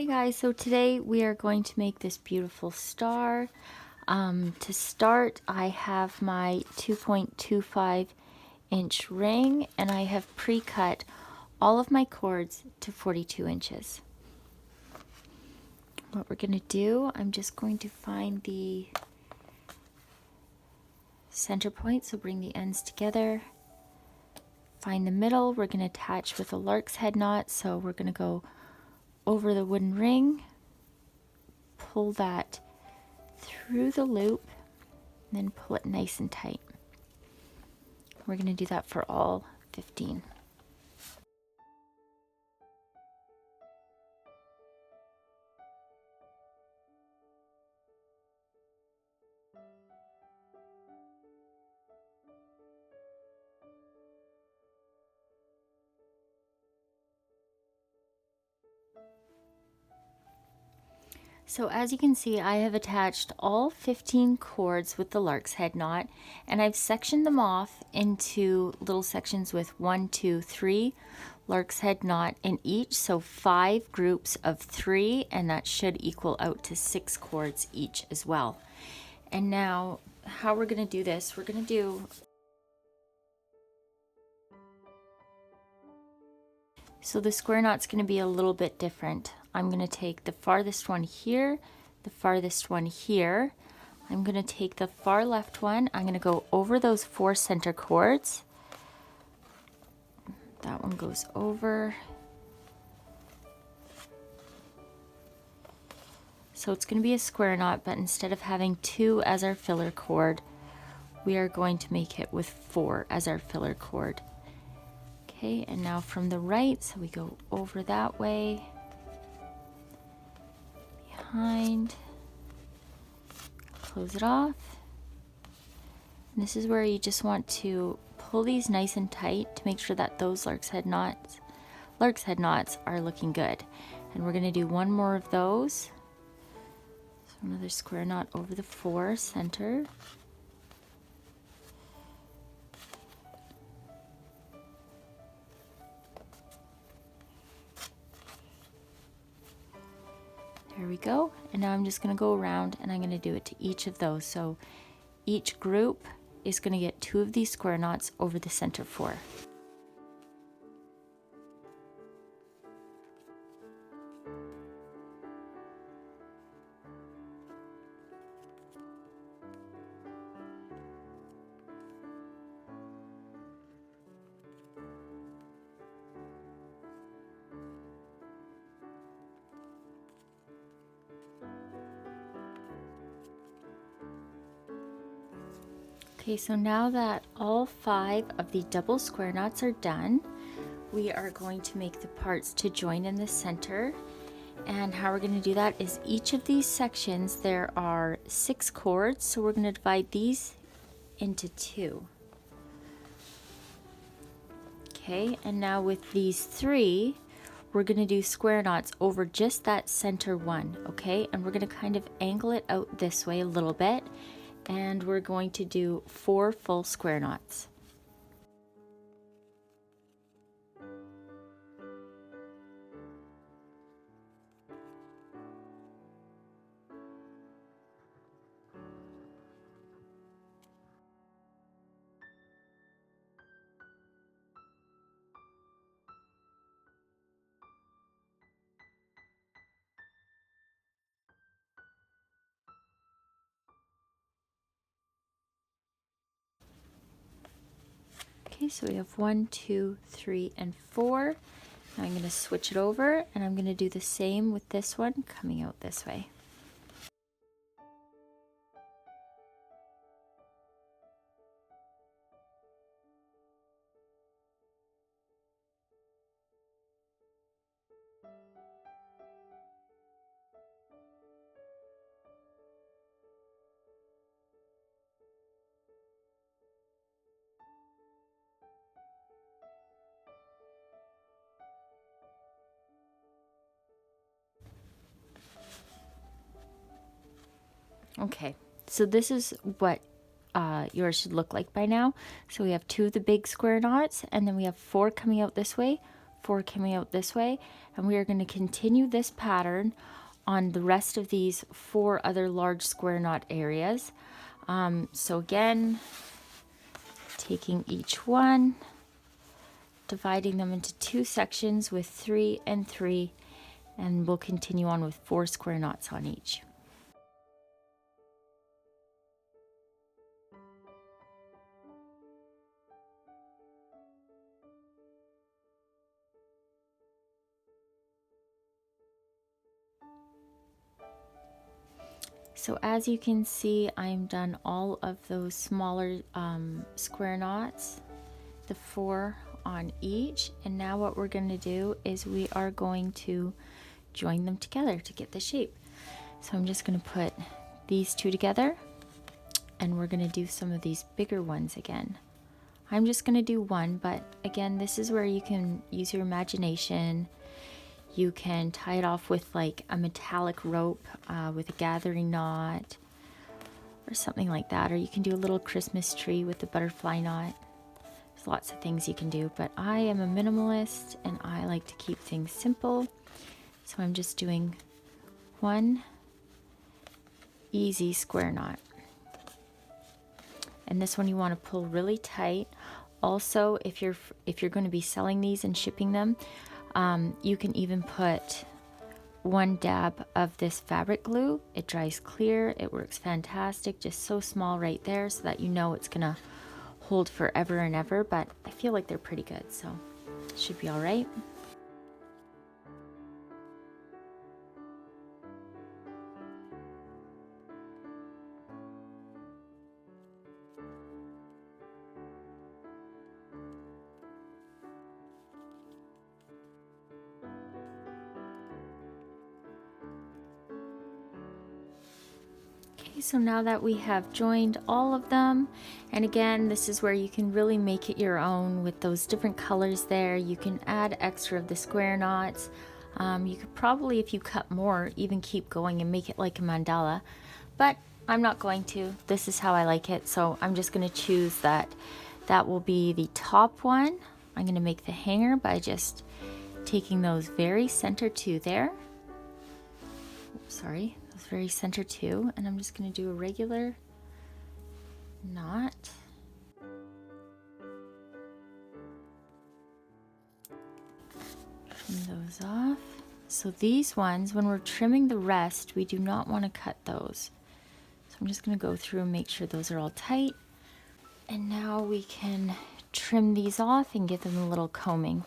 Hey guys, so today we are going to make this beautiful star. To start, I have my 2.25 inch ring and I have pre-cut all of my cords to 42 inches. What we're going to do, I'm just going to find the center point, so bring the ends together. Find the middle, we're going to attach with a Larks Head knot, so we're going to go over the wooden ring, pull that through the loop, and then pull it nice and tight. We're going to do that for all 15. So as you can see, I have attached all 15 cords with the Larks Head knot, and I've sectioned them off into little sections with 1, 2, 3 Larks Head knot in each, so 5 groups of 3, and that should equal out to 6 cords each as well. And now how we're going to do this, we're going to do, so the square knot's going to be a little bit different. I'm going to take the farthest one here, the farthest one here. I'm going to take the far left one. I'm going to go over those 4 center cords. That one goes over. So it's going to be a square knot, but instead of having 2 as our filler cord, we are going to make it with 4 as our filler cord. Okay, and now from the right, so we go over that way, behind, close it off. And this is where you just want to pull these nice and tight to make sure that those Larks Head knots are looking good. And we're going to do one more of those. So another square knot over the 4 center. There we go. And now I'm just going to go around and I'm going to do it to each of those. So each group is going to get 2 of these square knots over the center 4. Okay, so now that all 5 of the double square knots are done, we are going to make the parts to join in the center. And how we're going to do that is each of these sections, there are 6 cords, so we're going to divide these into 2. Okay, and now with these 3, we're going to do square knots over just that center one, okay? And we're going to kind of angle it out this way a little bit. And we're going to do 4 full square knots. Okay, so we have 1, 2, 3, and 4. Now I'm going to switch it over and I'm going to do the same with this one coming out this way. Okay, so this is what yours should look like by now. So we have 2 of the big square knots, and then we have 4 coming out this way, 4 coming out this way, and we are going to continue this pattern on the rest of these 4 other large square knot areas. So again, taking each one, dividing them into 2 sections with 3 and 3, and we'll continue on with 4 square knots on each. So as you can see, I'm done all of those smaller square knots, the 4 on each, and now what we're going to do is we are going to join them together to get the shape. So I'm just going to put these 2 together, and we're going to do some of these bigger ones again. I'm just going to do one, but again, this is where you can use your imagination. You can tie it off with like a metallic rope with a gathering knot or something like that, or you can do a little Christmas tree with the butterfly knot. There's lots of things you can do, but I am a minimalist and I like to keep things simple. So I'm just doing one easy square knot. And this one you want to pull really tight. Also, if you're going to be selling these and shipping them, you can even put 1 dab of this fabric glue. It dries clear, it works fantastic, just so small right there so that you know it's gonna hold forever and ever, but I feel like they're pretty good, so it should be all right. So now that we have joined all of them, and again, this is where you can really make it your own with those different colors there. You can add extra of the square knots. You could probably, if you cut more, even keep going and make it like a mandala, but I'm not going to. This is how I like it, so I'm just going to choose that will be the top one. I'm going to make the hanger by just taking those very center 2 there. Oops, sorry. Very center 2, and I'm just going to do a regular knot. Trim those off. So these ones, when we're trimming the rest, we do not want to cut those. So I'm just going to go through and make sure those are all tight. And now we can trim these off and give them a little combing.